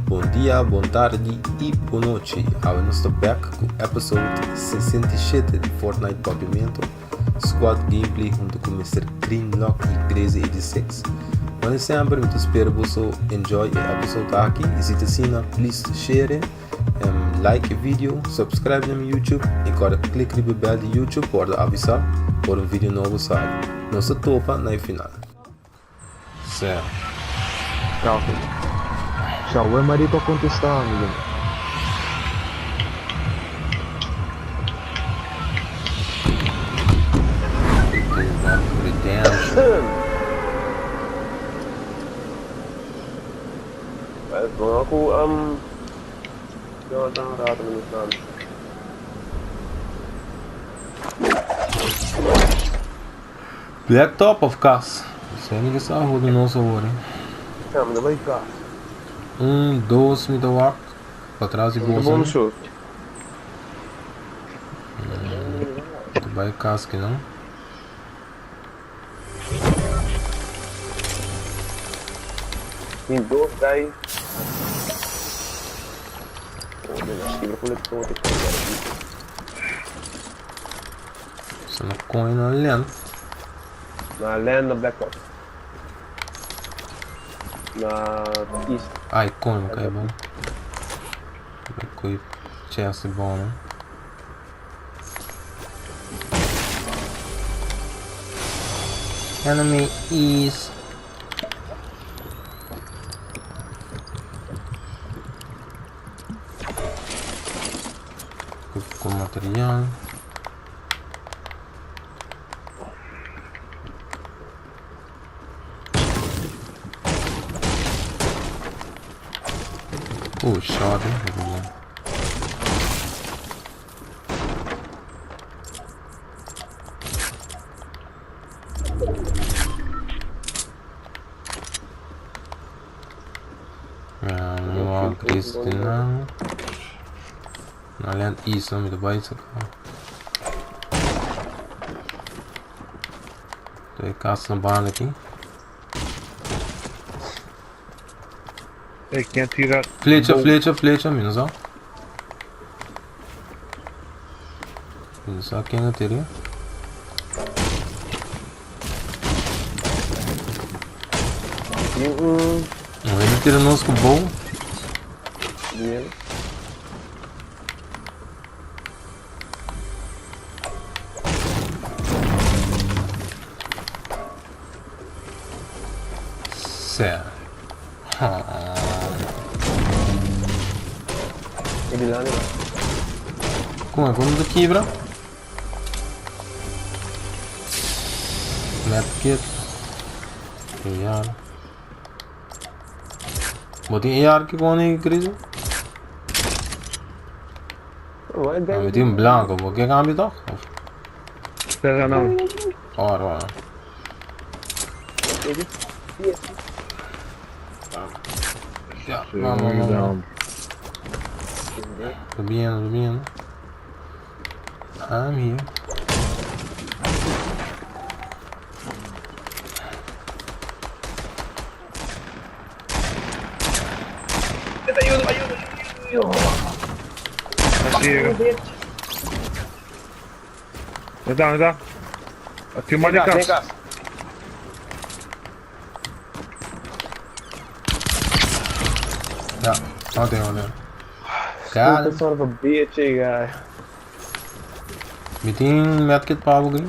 bom dia, boa tarde e boa noite. Agora nós estamos back com o episode 67 de Fortnite Pavimento Squad Gameplay junto com Mr. Greenlock e Crazy 86. Como sempre, eu espero que você enjoy o episode aqui. E se você please share, like o vídeo, subscribe no meu YouTube e agora clique no bell de YouTube para avisar por um vídeo novo sair. Nós topa na final. Certo. Tchau, filho. Tchau, é marido para contestar, amigo. Aku jangan rata menusan. Black top of cars. Isso aí ninguém sabe do nosso hora. Ja, maar dat weet ik wel. 2 met de wacht. Para trás e Dat boa. is een bonus. Vai casca não? Niet doorrijden. Oh, nee, misschien nog wel het door. Você não põe na lenda. Naar land naar Black Ops. Naar East. Ai, como que é bom. Coi chance bom, né? Enemy is com material. Shot, hein? Não acredito não. Olha isso, me dá baita. Tem caça na bala aqui. Eu quero tirar. Flecha, menos ó. Só quem não teria. Ele tira nós com bom. Certo. Como é? Vamos aqui, bro. Medkit. AR. Botei AR que com nem crise. Meti um branco, vou que cambio doch. Espera não. Ora. Ja, vamos. Subindo. I'm here. Chega. Me dá. Aqui uma de casa. Ja, olha. Cara, Sort of a bitch, guy. meeting medkit para alguém.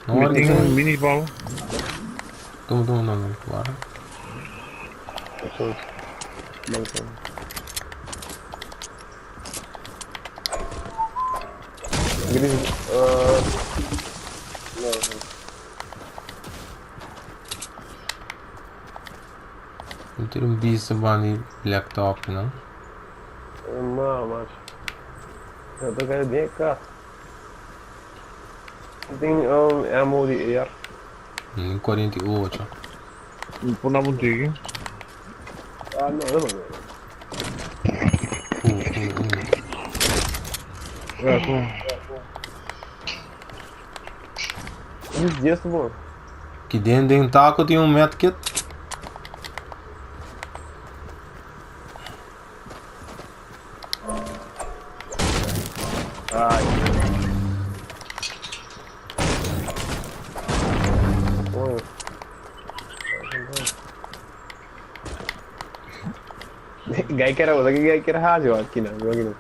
Não Tem um mini ball. Toma, bora. Não ter um bicho bani black top, não? Não, mas eu tô querendo bem cá. Tem ammo de AR. 48. Não pôr na botega. Ah, não, Uns dias, bom. Aqui dentro tem um taco, tem um medkit. Gay que era outra, gay que era rádio aqui não, aqui não.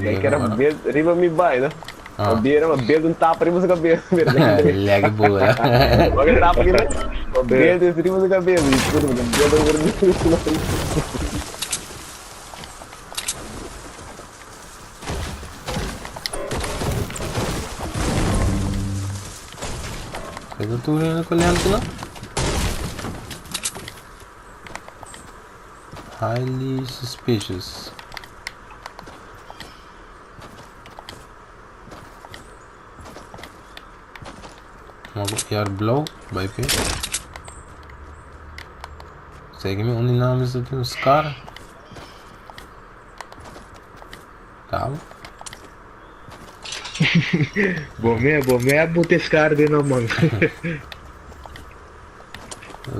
Gay que era bedo, riba me vai, né? O beiro, um tapa riba da cabeça. Leg boa. Olha tapa aqui, né? O bedo riba da cabeça. Eu tô olhando aqui lá. Highly suspicious. Yar blow by P. Segue-me onde não está tendo os caras. Tá. Bom é botescar de não, mano.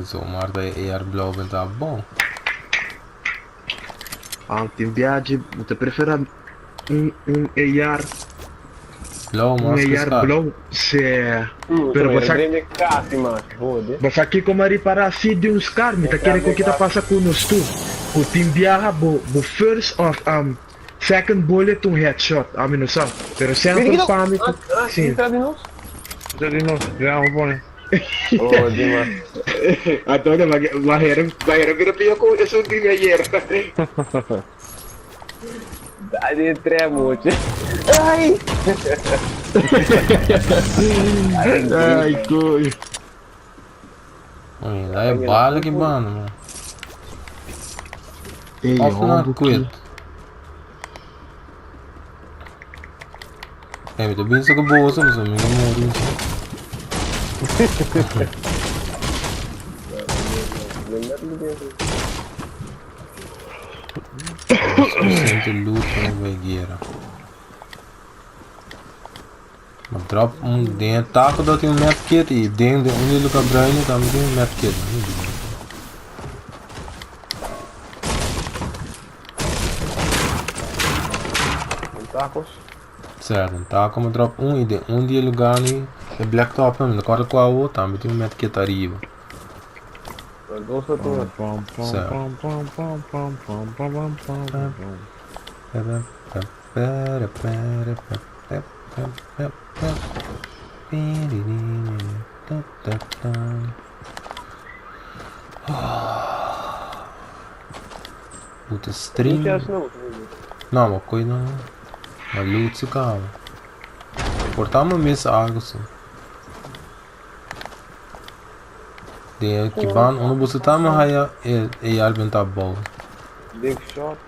Zomaar dat je AR blauw bent, dat bom. Tem viagem, você prefere AR Blauw, mas que AR blauw? Se... Pero você aqui como ari para assim de uns caras, tá querendo que kita passa com nós tu. O team viaja bo first of second bullet headshot, não sabe. Pero sempre para mim, sim. Entra de nós? Já um bom. Oh, demais. Adoro, vai vira pior com isso de ayer. Dá de tremote. Ai! Ai, coi. Lá é bala que banda, mano. Ei, Off na quit. É, tô bem só com bolsa, mas eu me engano. Sente loot na guerra. Mas drop dentro, taco da tem medkit e dentro onde ele fica branco também tem medkit. Tacos. Certo, taco mas drop e de onde ele lugar ni é black top, mas agora com a outra também tem medkit arriba. Puta stream. Não, uma coisa não. Uma loot se calma. Portar uma mesa água assim. Tem que van, onde você tá mais aí é arbentar bom. Big shot.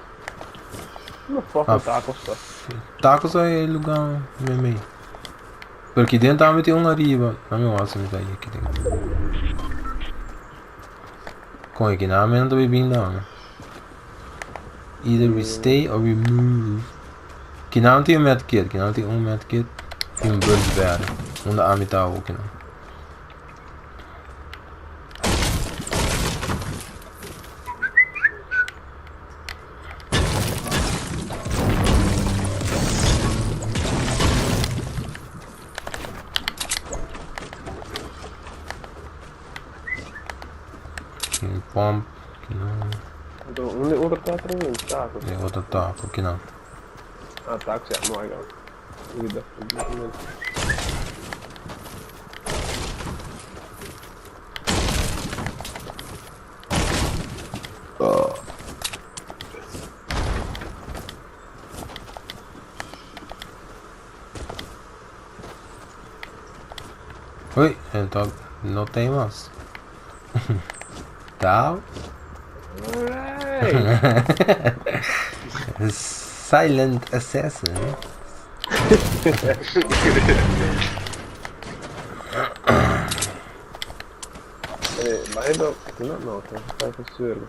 Não foca tacos só. Tacos é lugar mesmo. Porque dentro também tem um arriba. Não me mostra me daí aqui dentro. Com aqui na mente não bebendo não. Either we stay or we move. Que não tem um medkit, que não tem um medkit e um bird bear. Onde a mitad o que não. Pump, que não. Outro tá treinando, taco. É outro taco, que não. Ah, taco já, não é legal. Cuida. Oi, então não tem mais. Tal. Silent Assassin. Vai dar. Não, tá com surdo.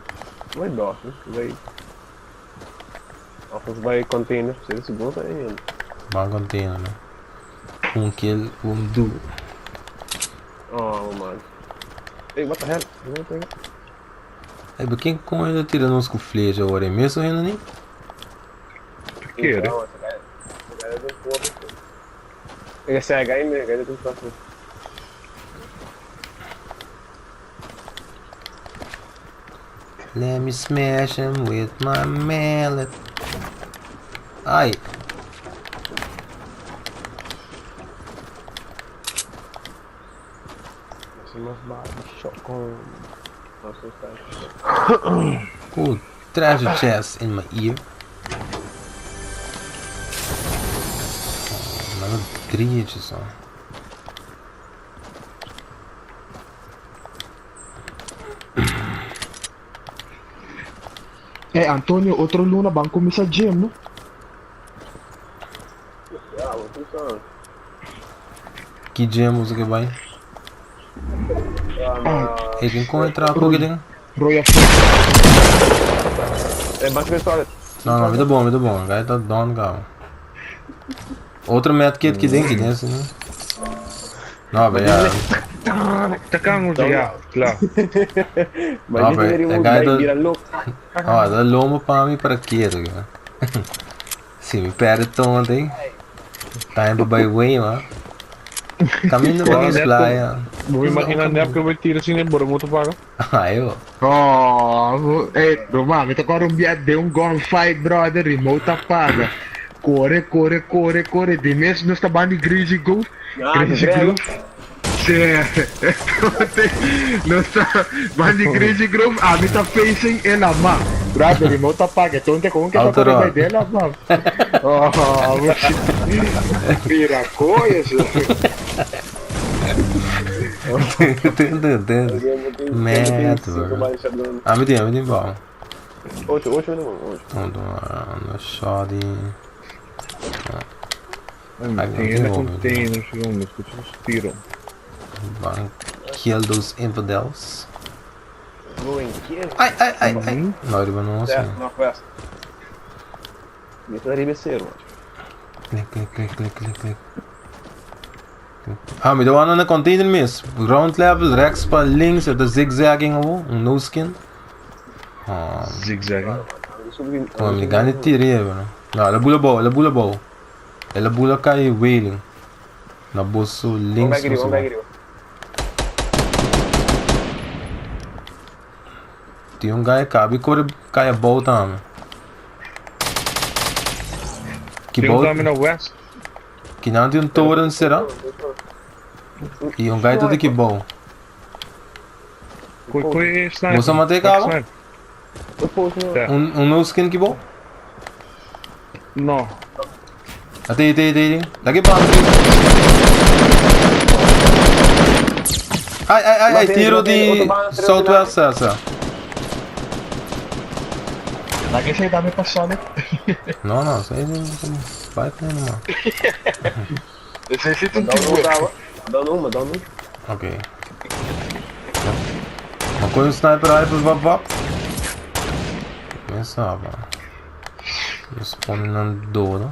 Vai dar, né? Vai. Vai container, precisa de segundo ainda. Vai container, né? Um kill, um do. Oh, mano. Ei, what the hell? Não tem. É, mas quem com ele tirando uns com flecha agora é mesmo ainda nem? Que era? Não, essa cara é do povo. Esse é HM, HM tem que passar. Let me smash him with my mallet. Ai. Ooh, treasure chest in my ear. Another 3 inches on. Antonio, outro Luna, banco começar gym, não? Que gym usa que vai? Ele tem como entrar com ele. Roya É bastante pessoal. Não, vida bom, vida bom. O cara tá down, cara. Outro medkit que tem aqui dentro, né? Não, velho. Tá calmo já, claro. Mas ele vai virar louco. Ó, dá lombo pra mim para quê, cara? Se me perde tonto, hein? Tá indo by way, mano. Caminho para as playa. Vou imaginar na época eu vou tirar assim, embora muito pago. Ah, eu. Oh, Romano, me tocaram de gunfight, brother, remote apaga. Corre, corre, corre, corre. De mesmo nós tá de Greasy Groove. Greasy Groove. Nós tá de Greasy Groove. A mim tá facing ela, mano. Brother, remote apaga. Então tem como que tá com a dela, mano. Oh, vira coisa. Entendo. Merda. Ah, me tem bom. 8. No shoddy. Tem ainda containers, filmes, que te inspiram. Kill those infidels. Going here. Ai. Não, ele vai não assim. Northwest. Isso é ser, mano. Click. Ah, me deu uma na container mesmo. Ground level, Rex para links, é da zigzagging ou no skin. Zigzag. Oh, me ganha tirei, mano. Não, ela bula boa. Ela bula cai wailing. Na bolsa links. Tem gajo cabe corre cai a boa também. Que boa? Tem na west. Que não tem torrent será? E gajo todo que bom. Coi sniper. Você matei cabo? No skin que bom? Não. Até. Daqui para Ai, tiro de Southwest essa. Daqui você dá me passar, né? Não, isso aí vai tendo, mano. Necessita um tiro. Dá uma. Ok. Uma coisa sniper aí pros vap. Pensava. Responde na dor.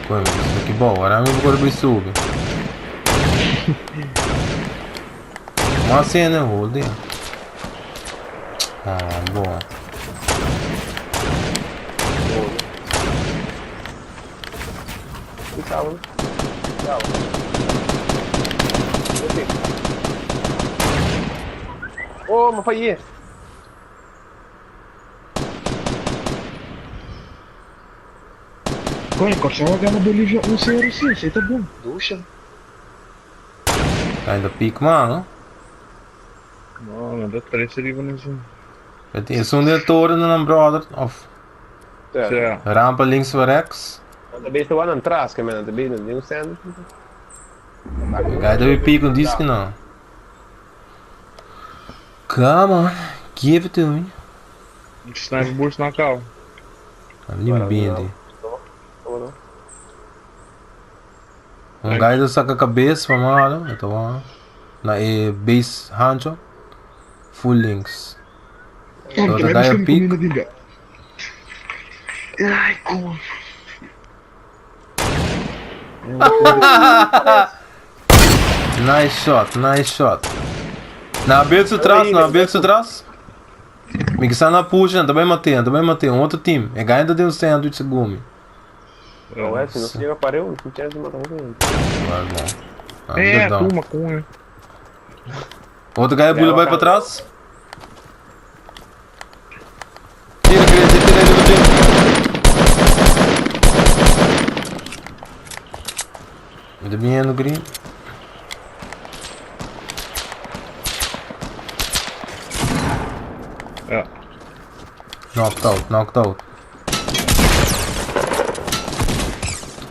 Coisa, isso aqui bom, agora eu vou correr sub. Uma cena, hold it. Boa. Calma. Oh, mas foi aí. Olha, Corcel ganha Bolívia 1-0 sim, isso aí tá bom. Ducha. Ainda pico, mano. Não, dá 3 seria assim. Esse um de torre na brother. Off. Rampa links voor rechts. Também estou lá atrás, que é também não tem um sendo. Guy deve pico disso que não. Come on, give it to me. Sniper burst na cal. I'm bem. Guy saca a cabeça para mal, então na base hancho full links. So the guy peak. Ai, como? Nice shot. Na beira de trás. Me que está na puxa, também matei. Um outro time. É ganho de um sandwich de gumi. Não é, se não chega para eu, não tinha de matar um. É, turma, cunha. Outro gajo pula vai pra trás. Tira ele no gym. Ainda bem no green. Ja. Knocked out.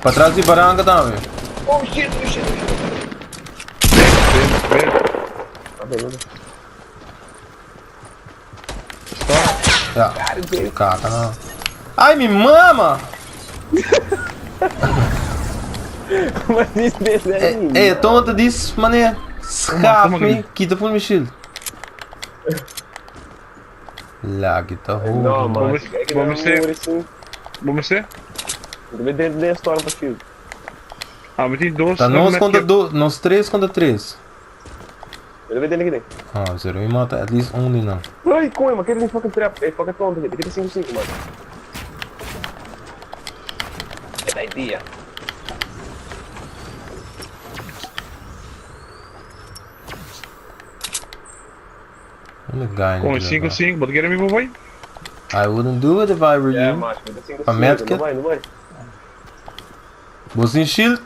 Pra trás de barranca também. Oh shit. Vem. Ja, kaka não. Ai, me mama! Mas isso desenho. É tonta disso, mané. Schaap-me, kita voor mijn shield. Lag it Não, hoor. mano. Vamos ver? Deve ter de história pra filho. Ah, mas tem dois. Tá nós 3 contra 3. Deve ter aqui. Ah, zero e mata at least um não. Ai, como, mas aquele fucking trap. É fucking tonto aqui. Aquele 5-5, mano. É da ideia. I'm a guy. Com 5-5, bota que era meu boy. I wouldn't do it if I were É, you. macho, mas 5-5. Pra medkit? Não vai. Was in shield?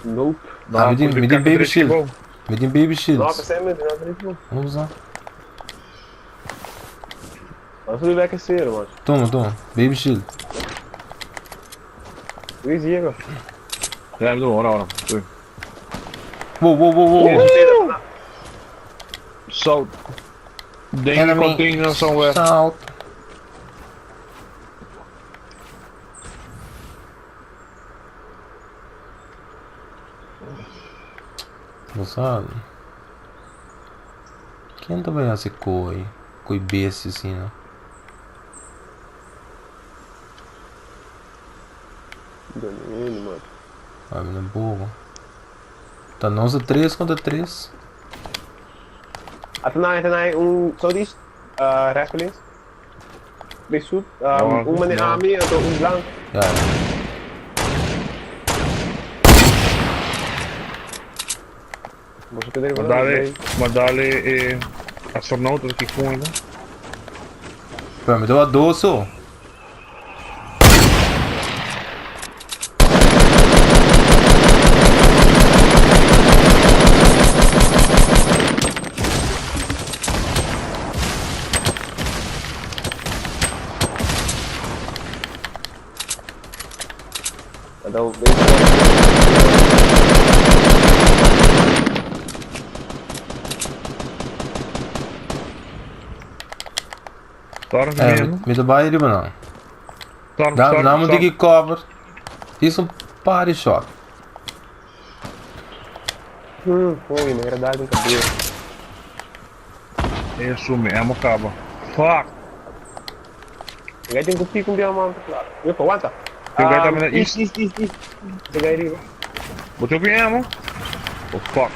Nope. Ah, met die baby shield. Met die baby Não, shields. percebe? Não acredito. Vamos lá. Mas tudo vai aquecer, macho. Toma. Baby shield. Luiz Diego. Ja, ora. Wow. Zo. Denk Enemy container somewhere. South. Moçada, quem também vai ser coi besta assim, né? Ele, mano. Vai me boa. Tá nós 3 contra 3. Atenai, Saudis, Rascolins. Besut, Army atau Blanc. Ja. Você quer Maar dale astronautas aqui com ele. Pera, me deu a doce, ó. Ada Storm É, mesmo. me dá baile, não. Storm. Dá um dig cover. Isso party shot. foi, na verdade, cabelo. Isso mesmo, acaba. Fuck. Gaya tem kopi com dia mano, claro. Eu tô aguenta. Tem gaya também na Is. Gaya riba. Botou mesmo? Oh fuck.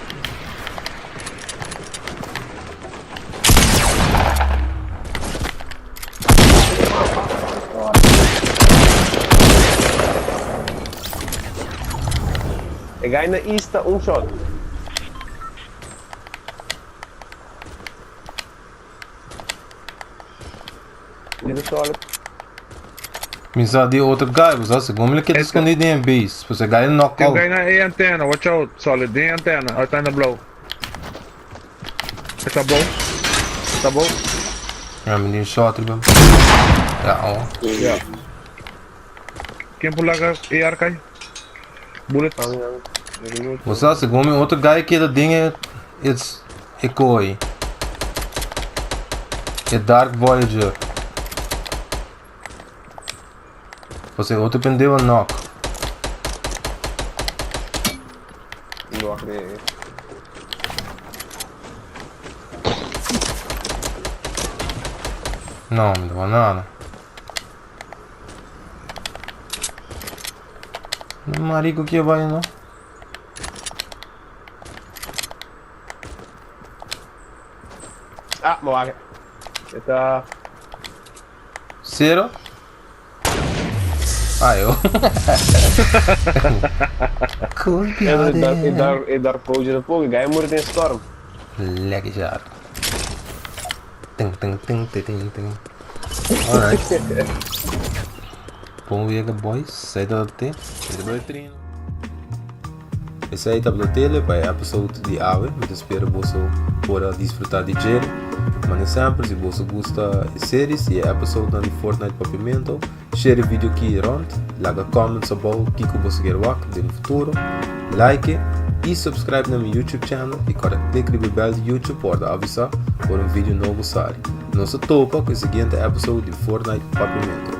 Gaya na east shot. Ele solid. Misa de outro guy, você como ele quer escondido em base. Você guy Tem knockout. gaya na A antena, watch out. Solid, tem antena. Aí tá na blow. Tá bom? Tá bom? Ja, menino shot, bro. Ja, ó. Yeah. Quem pular com AR cai? Bullet. Você como outro guy que ele tem it's Ekoi. É Dark Voyager. Você outro pendeu a knock. Não acredito. Não, me deu nada. Marico que vai não. Ah, mau agak. Kita Zero? Ah, eu. Cool, Dark Voyager na fogo, gaya mo rin yung storm. Lekker jaar. Ting ting ting ting ting ting. Alright. Vamos ver, boys. Sai da T. Esse aí tá pelo tele para o episódio de ave. Eu espero que você possa desfrutar de ele. Mas sempre, se você gosta da série e episódio de Fortnite Papiamento, share o vídeo aqui rond, laga comments abaixo o que você quer ver no futuro, like e subscribe no meu YouTube channel e clique no bell de YouTube para avisar por vídeo novo sair. Nosso topa com o seguinte episódio de Fortnite Papiamento.